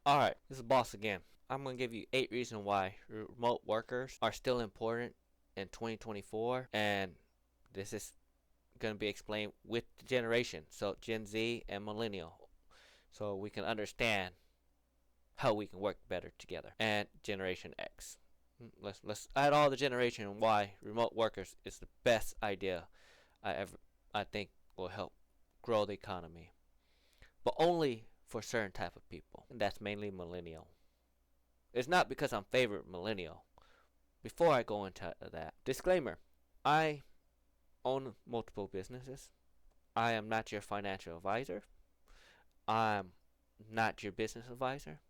Alright, this is Boss again. I'm going to give you 8 reasons why remote workers are still important in 2024, and this is going to be explained with the generation, so Gen Z and Millennial, so we can understand how we can work better together. And Generation X. Let's add all the generation and why remote workers is the best idea I think will help grow the economy, but only for certain type of people, and that's mainly millennial. It's not because I'm favorite millennial. Before I go into that, disclaimer: I own multiple businesses. I am not your financial advisor. I'm not your business advisor.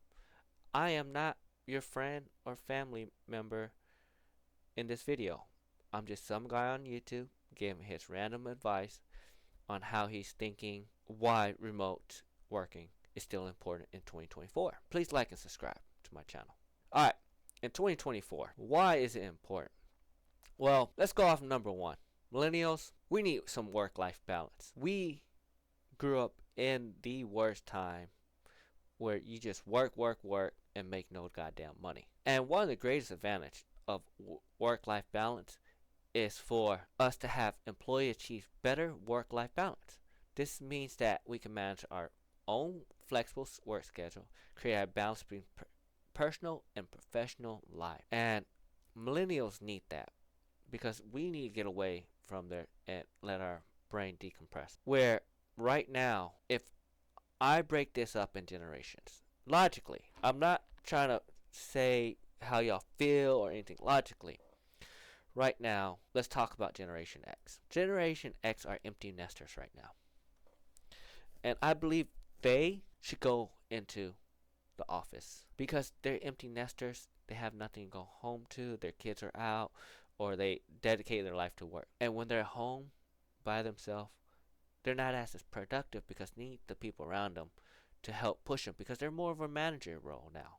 I am not your friend or family member in this video. I'm just some guy on YouTube giving his random advice on how he's thinking why remote working is still important in 2024. Please like and subscribe to my channel. Alright, in 2024, why is it important? Well, let's go off number one. Millennials, we need some work-life balance. We grew up in the worst time where you just work, and make no goddamn money. And one of the greatest advantages of work-life balance is for us to have employee achieve better work-life balance. This means that we can manage our own flexible work schedule, create a balance between personal and professional life. And millennials need that because we need to get away from there and let our brain decompress. Where right now, if I break this up in generations, logically, I'm not trying to say how y'all feel or anything logically. Right now, let's talk about Generation X. Generation X are empty nesters right now. And I believe they should go into the office because they're empty nesters. They have nothing to go home to. Their kids are out or they dedicate their life to work. And when they're home by themselves, they're not as productive because they need the people around them to help push them because they're more of a manager role now.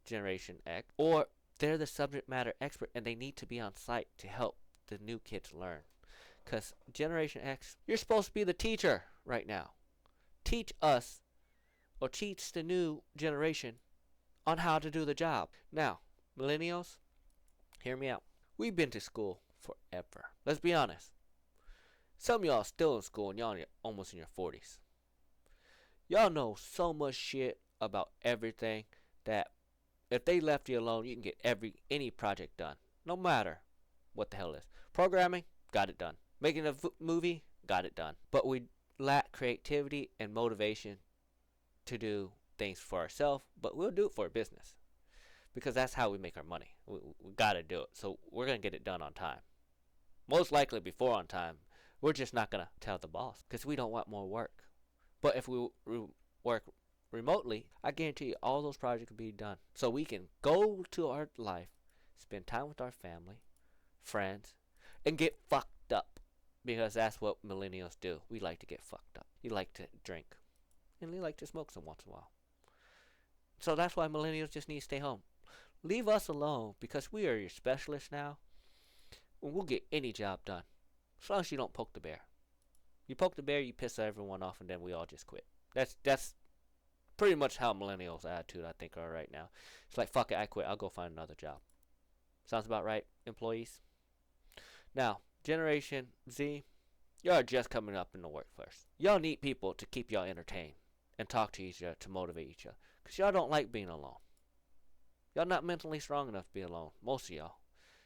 Generation X. Or they're the subject matter expert and they need to be on site to help the new kids learn. Because Generation X, you're supposed to be the teacher right now. Teach us or teach the new generation on how to do the job. Now, millennials, hear me out. We've been to school forever. Let's be honest. Some of y'all still in school and y'all are almost in your 40s. Y'all know so much shit about everything that if they left you alone, you can get any project done. No matter what the hell it is. Programming, got it done. Making a movie, got it done. But we lack creativity and motivation to do things for ourselves, but we'll do it for a business. Because that's how we make our money. We gotta do it. So we're gonna get it done on time. Most likely before on time. We're just not gonna tell the boss because we don't want more work. But if we work remotely, I guarantee you all those projects will be done. So we can go to our life, spend time with our family, friends, and get fucked up. Because that's what millennials do. We like to get fucked up. We like to drink. And we like to smoke some once in a while. So that's why millennials just need to stay home. Leave us alone because we are your specialists now. And we'll get any job done. As long as you don't poke the bear. You poke the bear, you piss everyone off, and then we all just quit. That's pretty much how millennials' attitude, I think, are right now. It's like, fuck it, I quit. I'll go find another job. Sounds about right, employees? Now, Generation Z, y'all are just coming up in the workforce. Y'all need people to keep y'all entertained and talk to each other to motivate each other. Because y'all don't like being alone. Y'all not mentally strong enough to be alone. Most of y'all.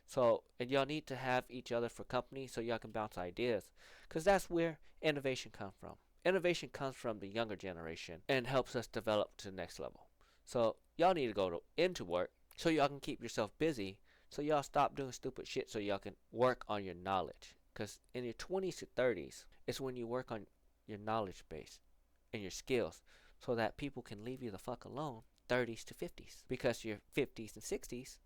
So, and y'all need to have each other for company so y'all can bounce ideas. Because that's where innovation comes from. Innovation comes from the younger generation and helps us develop to the next level. So, y'all need to go into work so y'all can keep yourself busy. So y'all stop doing stupid shit so y'all can work on your knowledge. Because in your 20s to 30s, it's when you work on your knowledge base and your skills so that people can leave you the fuck alone 30s to 50s. Because your 50s and 60s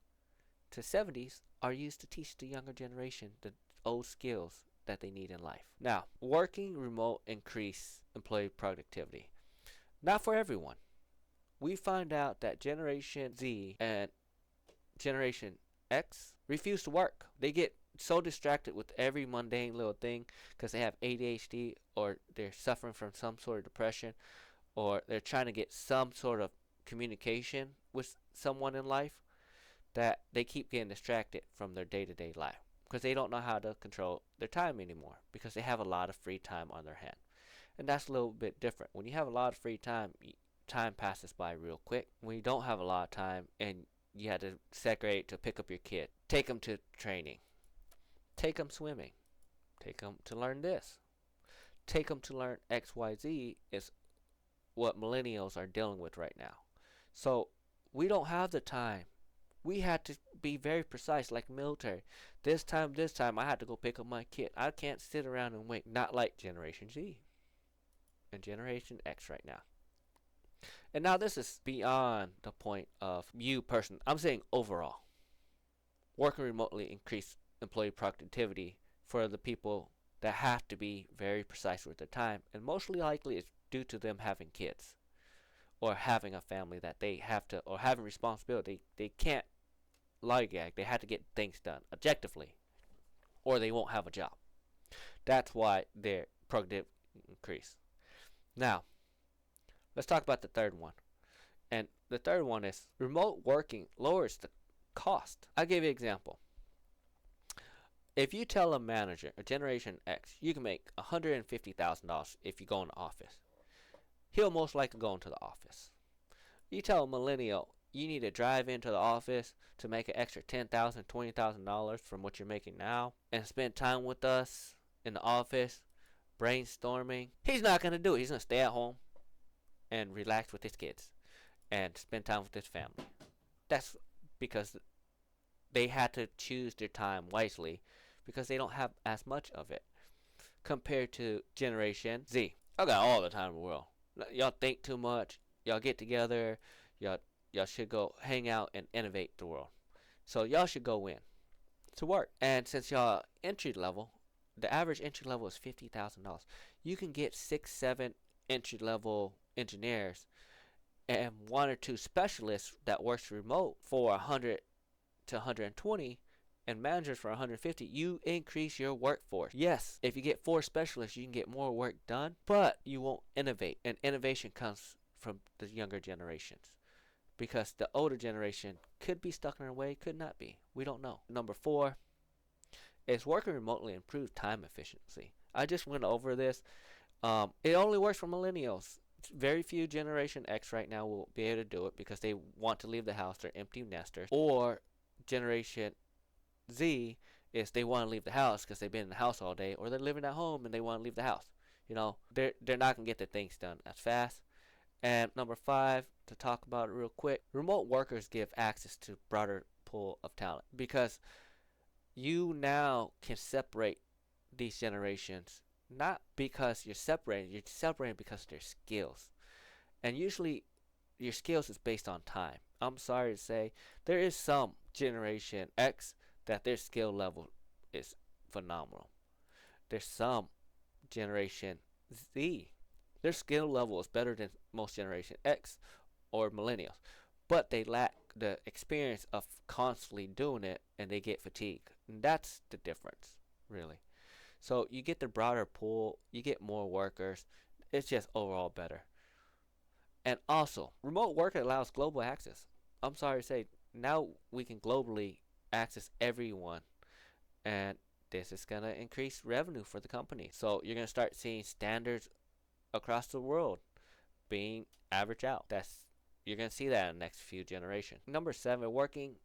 to 70s are used to teach the younger generation the old skills that they need in life. Now, working remote increase employee productivity. Not for everyone. We find out that Generation Z and Generation X refuse to work. They get so distracted with every mundane little thing because they have ADHD or they're suffering from some sort of depression or they're trying to get some sort of communication with someone in life, that they keep getting distracted from their day-to-day life because they don't know how to control their time anymore because they have a lot of free time on their hand. And that's a little bit different. When you have a lot of free time, time passes by real quick. When you don't have a lot of time and you had to segregate to pick up your kid, take them to training, take them swimming, take them to learn this, take them to learn XYZ is what millennials are dealing with right now. So we don't have the time. We had to be very precise, like military. This time, I had to go pick up my kid. I can't sit around and wait. Not like Generation Z and Generation X right now. And now this is beyond the point of you person. I'm saying overall. Working remotely increase employee productivity for the people that have to be very precise with their time, and mostly likely it's due to them having kids or having a family that they have to, or having responsibility. They can't lollygag. They have to get things done objectively, or they won't have a job. That's why their productivity increase. Now, let's talk about the third one. And the third one is remote working lowers the cost. I'll give you an example. If you tell a manager, a Generation X, you can make $150,000 if you go in the office, he'll most likely go into the office. You tell a millennial you need to drive into the office to make an extra $10,000, $20,000 from what you're making now and spend time with us in the office brainstorming. He's not going to do it. He's going to stay at home and relax with his kids and spend time with his family. That's because they had to choose their time wisely because they don't have as much of it compared to Generation Z. I got all the time in the world. Y'all think too much. Y'all get together. Y'all should go hang out and innovate the world. So y'all should go in to work. And since y'all entry level, the average entry level is $50,000. You can get 6, 7 entry level engineers and 1 or 2 specialists that works remote for 100 to 120 and managers for 150. You increase your workforce. Yes, if you get 4 specialists, you can get more work done, but you won't innovate. And innovation comes from the younger generations, because the older generation could be stuck in their way, could not be. We don't know. Number 4 is working remotely improves time efficiency. I just went over this. It only works for millennials. Very few Generation X right now will be able to do it because they want to leave the house. They're empty nesters. Or Generation Z is they want to leave the house because they've been in the house all day, or they're living at home and they want to leave the house. You know, they're not going to get the things done as fast. And number 5, to talk about it real quick, remote workers give access to broader pool of talent because you now can separate these generations, not because you're separating because of their skills. And usually your skills is based on time. I'm sorry to say, there is some Generation X that their skill level is phenomenal. There's some Generation Z, their skill level is better than most Generation X or millennials, but they lack the experience of constantly doing it and they get fatigued. And that's the difference, really. So you get the broader pool, you get more workers, it's just overall better. And also, remote work allows global access. I'm sorry to say, now we can globally access everyone, and this is going to increase revenue for the company. So you're going to start seeing standards across the world being averaged out. You're going to see that in the next few generations. Number 7, working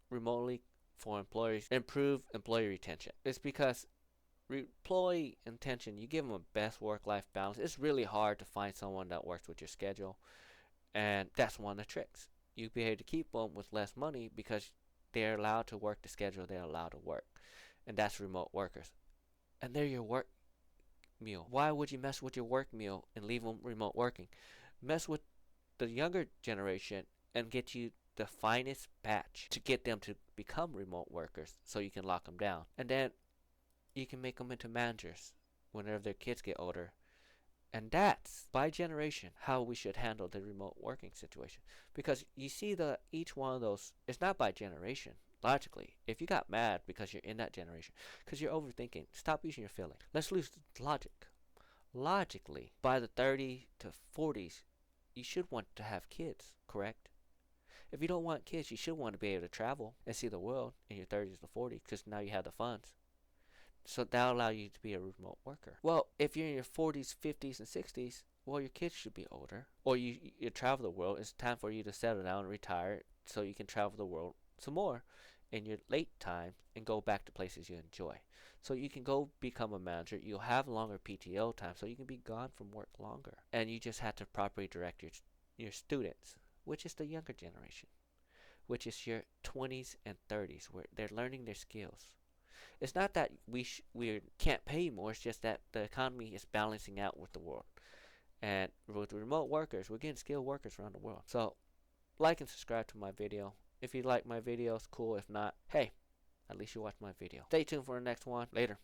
remotely for employees improve employee retention. It's because employee intention, you give them a best work-life balance. It's really hard to find someone that works with your schedule, and that's one of the tricks. You be able to keep them with less money because they're allowed to work the schedule they're allowed to work, and that's remote workers. And they're your work meal. Why would you mess with your work meal and leave them remote working? Mess with the younger generation and get you the finest batch to get them to become remote workers so you can lock them down. And then you can make them into managers whenever their kids get older. And that's, by generation, how we should handle the remote working situation. Because you see each one of those, it's not by generation, logically. If you got mad because you're in that generation, because you're overthinking, stop using your feelings. Let's lose logic. Logically, by the 30 to 40s, you should want to have kids, correct? If you don't want kids, you should want to be able to travel and see the world in your 30s to 40s because now you have the funds. So that'll allow you to be a remote worker. Well, if you're in your 40s, 50s, and 60s, well, your kids should be older. Or you travel the world. It's time for you to settle down and retire so you can travel the world some more in your late time and go back to places you enjoy. So you can go become a manager. You'll have longer PTO time so you can be gone from work longer. And you just have to properly direct your students, which is the younger generation, which is your 20s and 30s, where they're learning their skills. It's not that we can't pay more. It's just that the economy is balancing out with the world. And with remote workers, we're getting skilled workers around the world. So like and subscribe to my video. If you like my videos, cool. If not, hey, at least you watched my video. Stay tuned for the next one. Later.